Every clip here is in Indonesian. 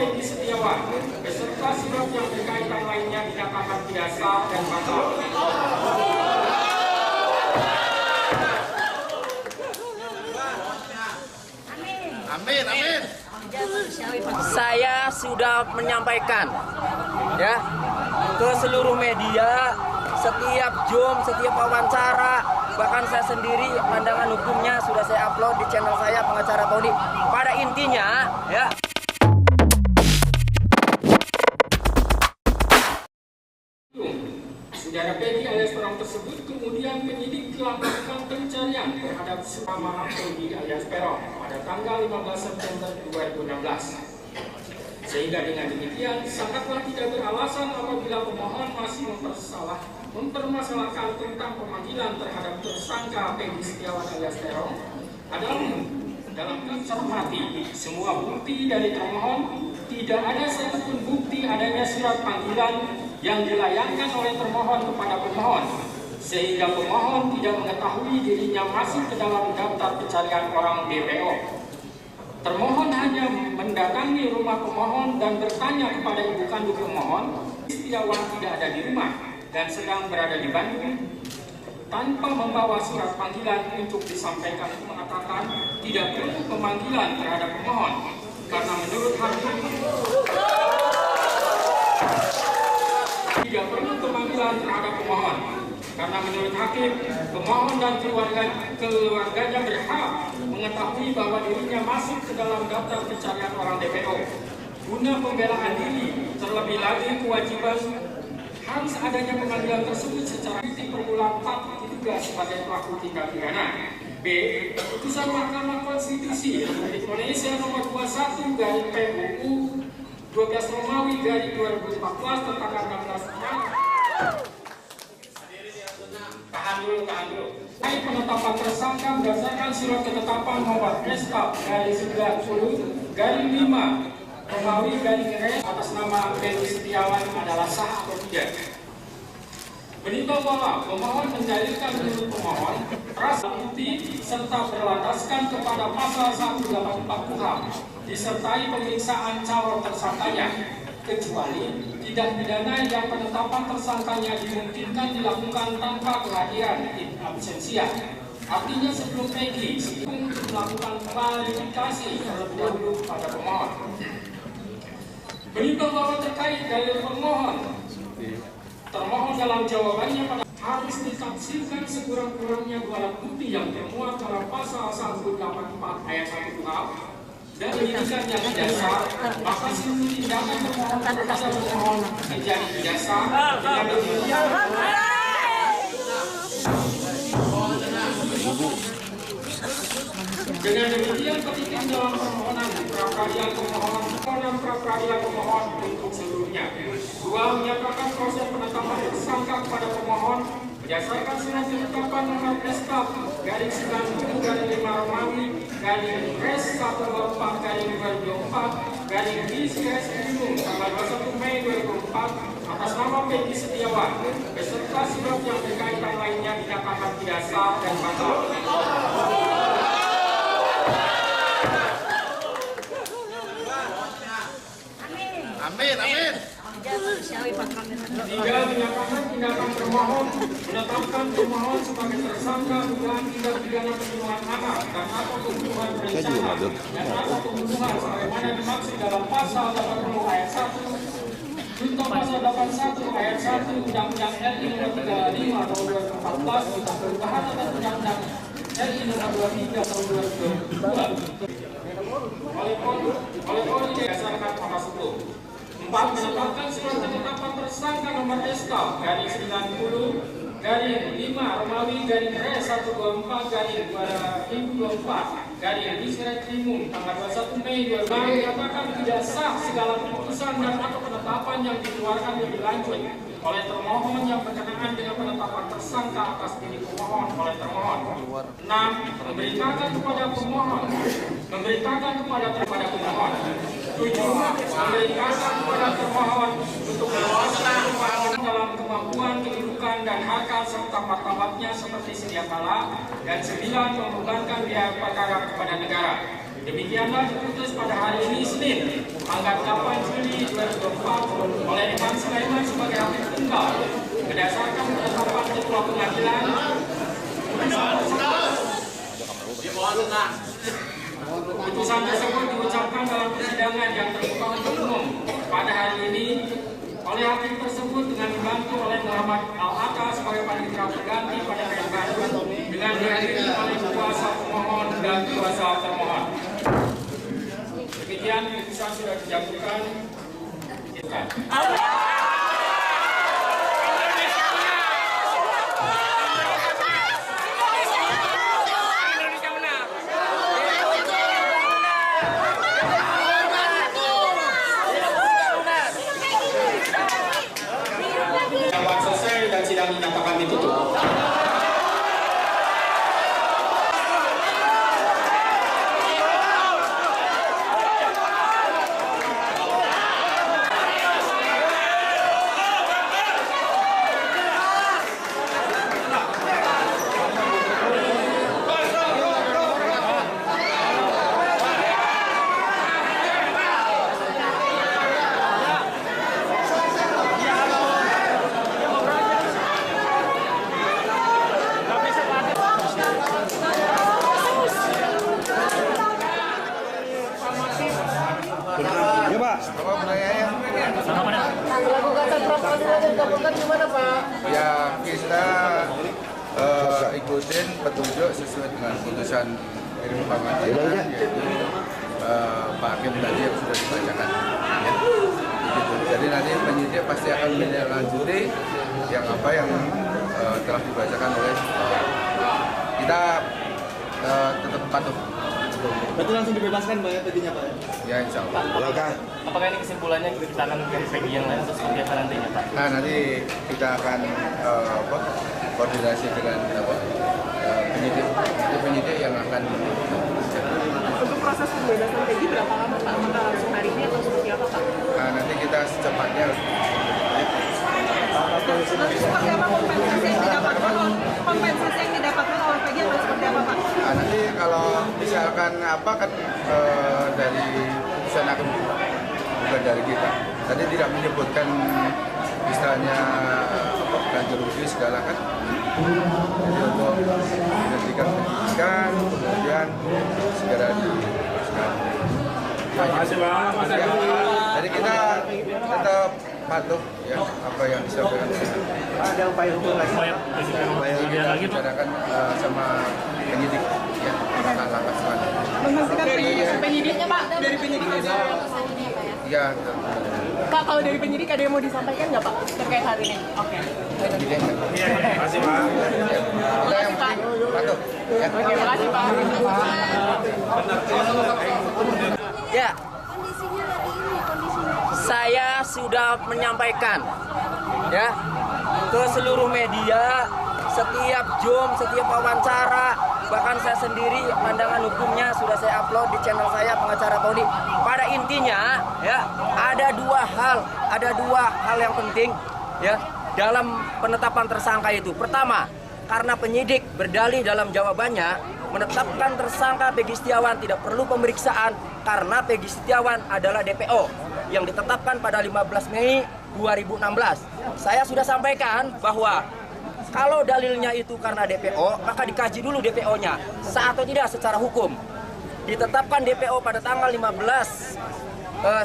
Peggy Setiawan beserta surat yang berkaitan lainnya dinyatakan tidak sah dan batal. Amin, amin. Saya sudah menyampaikan ya ke seluruh media, setiap Zoom, setiap wawancara, bahkan saya sendiri pandangan hukumnya sudah saya upload di channel saya Pengacara Paudi. Pada intinya ya, Saudara Peggy alias Peron tersebut kemudian penyidik telah melakukan pencarian terhadap nama Peggy alias Peron pada tanggal 15 September 2016. Sehingga dengan demikian sangatlah tidak beralasan apabila pemohon masih mempermasalahkan tentang pemanggilan terhadap tersangka Peggy Setiawan alias Peron. Dalam mencermati semua bukti dari termohon, tidak ada satupun bukti adanya surat panggilan yang dilayangkan oleh termohon kepada pemohon, sehingga pemohon tidak mengetahui dirinya masuk ke dalam daftar pencarian orang DPO. Termohon hanya mendatangi rumah pemohon dan bertanya kepada ibu kandung pemohon, Setiawan tidak ada di rumah dan sedang berada di Bandung, tanpa membawa surat panggilan untuk disampaikan. Mengatakan tidak perlu pemanggilan terhadap pemohon karena menurut hakim tidak perlu pemanggilan terhadap pemohon karena menurut hakim pemohon dan keluarganya berhak mengetahui bahwa dirinya masuk ke dalam daftar pencarian orang DPO. Guna pembelaan diri, terlebih lagi kewajiban harus adanya pemanggilan tersebut secara berulang patut diduga sebagai pelaku tindak pidana. B. Putusan Mahkamah Konstitusi Republik Indonesia nomor 21 garing PUU 12 Romawi garing 2014 tentang 16 Maret. Tahan dulu. Baik penetapan tersangka berdasarkan surat ketetapan nomor SK garing 90 garing 5 Romawi garing Res atas nama Peggy Setiawan adalah sah atau tidak. Menimbang bahwa pemohon mendalilkan menurut pemohon rasa bukti serta berlandaskan kepada pasal 184 KUHP disertai pemeriksaan calon tersangkanya, kecuali tindak pidana yang penetapan tersangkanya dimungkinkan dilakukan tanpa kehadiran in absentia. Artinya sebelum Peggy untuk melakukan klarifikasi terlebih dahulu pada pemohon. Menimbang bahwa terkait dalil pemohon, termohon dalam jawabannya pada harus ditafsirkan sekurang-kurangnya dua alat bukti yang termuat dalam pasal 184 ayat 1 KUHP dan dirikan yang dasar, maka seluruh tindakan termohon terhadap pemohon menjadi dasar dengan demikian. Dengan demikian petitum dalam permohonan pra-peradilan pemohon untuk seluruhnya. 2. Menyatakan proses penetapan tersangka kepada pemohon berdasarkan surat ketetapan nomor SK garing 90 garing 5 Romawi garing Res 124 garing 2024 garing Bis Res Gunung tanggal 21 Mei 2004 atas nama Peggy Setiawan beserta surat yang berkaitan lainnya dinyatakan tidak sah dan batal. Amin, amin. Tiga, menyatakan tindakan termohon menetapkan pemohon sebagai tersangka dugaan tindak pidana pembunuhan anak dan atau pembunuhan berencana dan atau pembunuhan sebagaimana dimaksud dalam pasal 80 ayat 1 junto pasal 81 ayat 1 Undang-Undang RI Nomor 35 Tahun 2014 tentang perubahan atas Undang-Undang RI Nomor 23 Tahun 2002. Oleh poin didasarkan pasal 10. 4. Menetapkan surat ketetapan tersangka nomor SK garing 90 garing 5 Romawi garing Res 124 garing 2024 garing Bisret Limung tanggal 21 Mei 2020 menyatakan tidak sah segala keputusan dan atau penetapan yang dikeluarkan lebih lanjut oleh termohon yang berkenaan dengan penetapan tersangka atas diri pemohon oleh termohon. 6. Memberitakan kepada pemohon memerintahkan kepada termohon untuk melaksanakan dalam kemampuan, kedudukan dan harkat serta martabatnya seperti sedia kala. Dan 9. Membebankan biaya perkara kepada negara. Demikianlah diputus pada hari ini Senin, tanggal 8 Juli 2024 oleh Evan Sulaiman sebagai hakim tunggal berdasarkan penetapan ketua pengadilan. Putusan tersebut diucapkan dalam persidangan yang terbuka untuk umum pada hari ini oleh hakim tersebut dengan dibantu oleh Muhammad Al-Atta sebagai panitera pengganti pada hari baru dengan dihadiri oleh kuasa pemohon dan kuasa termohon. Demikian putusan sudah dijatuhkan. Dapat selesai dan sidang dinyatakan ditutup. Ya Pak, apa penanya? Gimana Pak? Ya kita ikutin petunjuk sesuai dengan putusan dari pengadilan, yaitu Pak Hakim tadi yang sudah dibacakan. Ya. Begitu. Jadi nanti penyidik pasti akan menindaklanjuti yang apa yang telah dibacakan oleh kita tetap patuh. Berarti langsung dibebaskan Pak ya tadinya Pak? Ya insya Allah. Apakah ini kesimpulannya kita akan dari Peggy yang lain atau seperti apa nantinya Pak? Nah nanti kita akan koordinasi dengan penyidik yang akan. Untuk proses pembebasan Peggy berapa lama Pak? Apakah langsung hari ini atau seperti apa Pak? Nah nanti kita secepatnya. Nanti seperti apa kompensasi yang didapatkan? Kompensasi yang didapatkan oleh Peggy akan seperti apa Pak? Nah, nanti kalau misalkan apa kan dari putusan hakim bukan dari kita. Tadi tidak menyebutkan istilahnya apa ganti rugi segala kan. Jadi untuk menghentikan penyidikan kemudian segera dibebaskan. Jadi kita tetap patuh ya apa yang disampaikan. Ada upaya hukum lagi? Kita bicarakan sama penyidik ya langkah-langkah selanjutnya. Memastikan penyidiknya Pak? Dari penyidik aja. Iya. Pak, kalau dari penyidik ada yang mau disampaikan nggak Pak terkait hari ini? Oke. Penyidik. Iya, makasih Pak. Kita yang penting patuh. Ya. Terima kasih Pak. Ya, saya sudah menyampaikan ya ke seluruh media, setiap Zoom, setiap wawancara, bahkan saya sendiri pandangan hukumnya sudah saya upload di channel saya Pengacara Tony. Pada intinya ya ada dua hal yang penting ya dalam penetapan tersangka itu. Pertama, karena penyidik berdalih dalam jawabannya menetapkan tersangka Peggy Setiawan tidak perlu pemeriksaan karena Peggy Setiawan adalah DPO yang ditetapkan pada 15 Mei 2016. Saya sudah sampaikan bahwa kalau dalilnya itu karena DPO, maka dikaji dulu DPO-nya sah atau tidak secara hukum. Ditetapkan DPO pada tanggal 15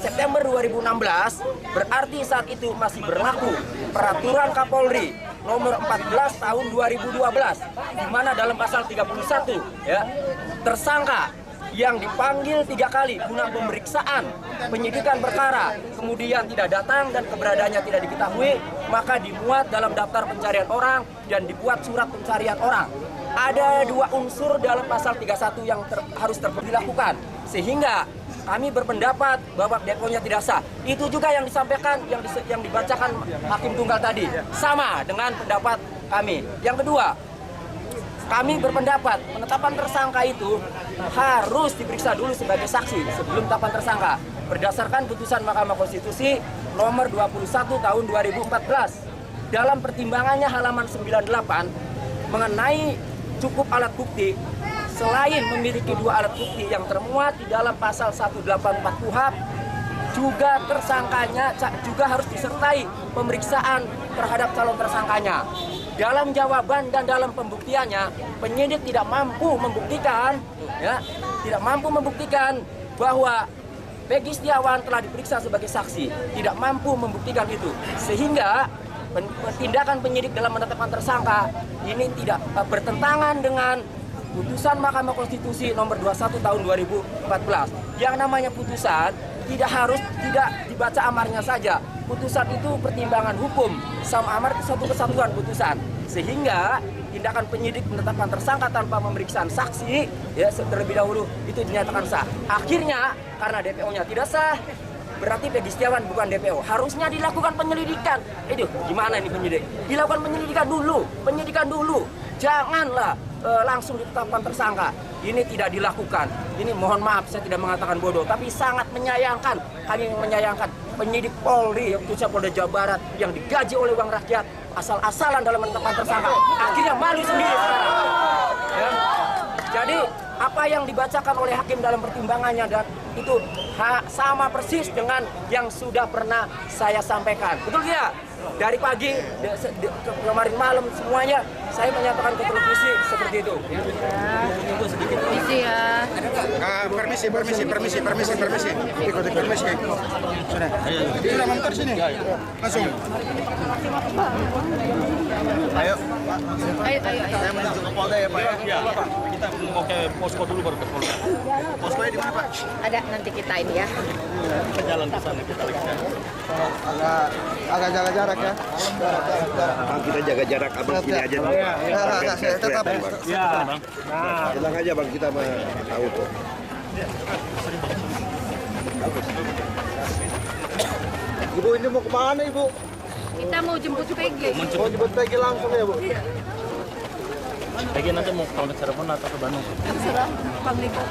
September 2016, berarti saat itu masih berlaku Peraturan Kapolri nomor 14 tahun 2012, di mana dalam pasal 31 ya, tersangka yang dipanggil 3 kali guna pemeriksaan penyidikan perkara kemudian tidak datang dan keberadaannya tidak diketahui, maka dimuat dalam daftar pencarian orang dan dibuat surat pencarian orang. Ada 2 unsur dalam pasal 31 yang harus dilakukan, sehingga kami berpendapat bahwa deponya tidak sah. Itu juga yang disampaikan, yang dibacakan Hakim Tunggal tadi, sama dengan pendapat kami. Yang kedua, kami berpendapat penetapan tersangka itu harus diperiksa dulu sebagai saksi sebelum penetapan tersangka berdasarkan putusan Mahkamah Konstitusi nomor 21 tahun 2014. Dalam pertimbangannya halaman 98 mengenai cukup alat bukti, selain memiliki 2 alat bukti yang termuat di dalam pasal 184 KUHP, juga tersangkanya juga harus disertai pemeriksaan terhadap calon tersangkanya. Dalam jawaban dan dalam pembuktiannya, penyidik tidak mampu membuktikan, bahwa Peggy Setiawan telah diperiksa sebagai saksi, tidak mampu membuktikan itu, sehingga tindakan penyidik dalam menetapkan tersangka ini tidak bertentangan dengan putusan Mahkamah Konstitusi nomor 21 tahun 2014. Yang namanya putusan tidak dibaca amarnya saja. Putusan itu pertimbangan hukum, sama amar itu satu kesatuan putusan. Sehingga tindakan penyidik menetapkan tersangka tanpa pemeriksaan saksi ya terlebih dahulu itu dinyatakan sah. Akhirnya karena DPO-nya tidak sah, berarti Peggy Setiawan bukan DPO. Harusnya dilakukan penyelidikan. Gimana ini penyidik? Dilakukan penyidikan dulu. Janganlah langsung ditetapkan tersangka. Ini tidak dilakukan. Ini mohon maaf, saya tidak mengatakan bodoh, tapi sangat menyayangkan. Kami menyayangkan penyidik Polri, khususnya Polda Jawa Barat yang digaji oleh uang rakyat, asal-asalan dalam menetapkan tersangka. Akhirnya malu sendiri sekarang. Ya. Jadi apa yang dibacakan oleh hakim dalam pertimbangannya dan itu sama persis dengan yang sudah pernah saya sampaikan. Betul tidak? Dari pagi kemarin malam semuanya saya menyatakan ke televisi seperti itu. Permisi ya. Permisi. Sudah. Sudah mentor sini. Langsung. Ayo. Saya menuju ke Polda ya, Pak. Ya. Kita mau ke posko dulu baru ke Polda. Poskonya di mana, Pak? Ada nanti kita ini ya. Jalan ke sana kita lagi. Agak jaga jarak ya. Bang, kita jaga jarak, abang sini aja dulu. Tetap. Ya. Bilang aja bang, kita mah tahu kok. Ibu ini mau kemana Ibu? Kita mau jemput Peggy. Mau jemput Peggy langsung ya Bu? Peggy nanti mau ke Cirebon atau ke Bandung? Terserah, Panglima.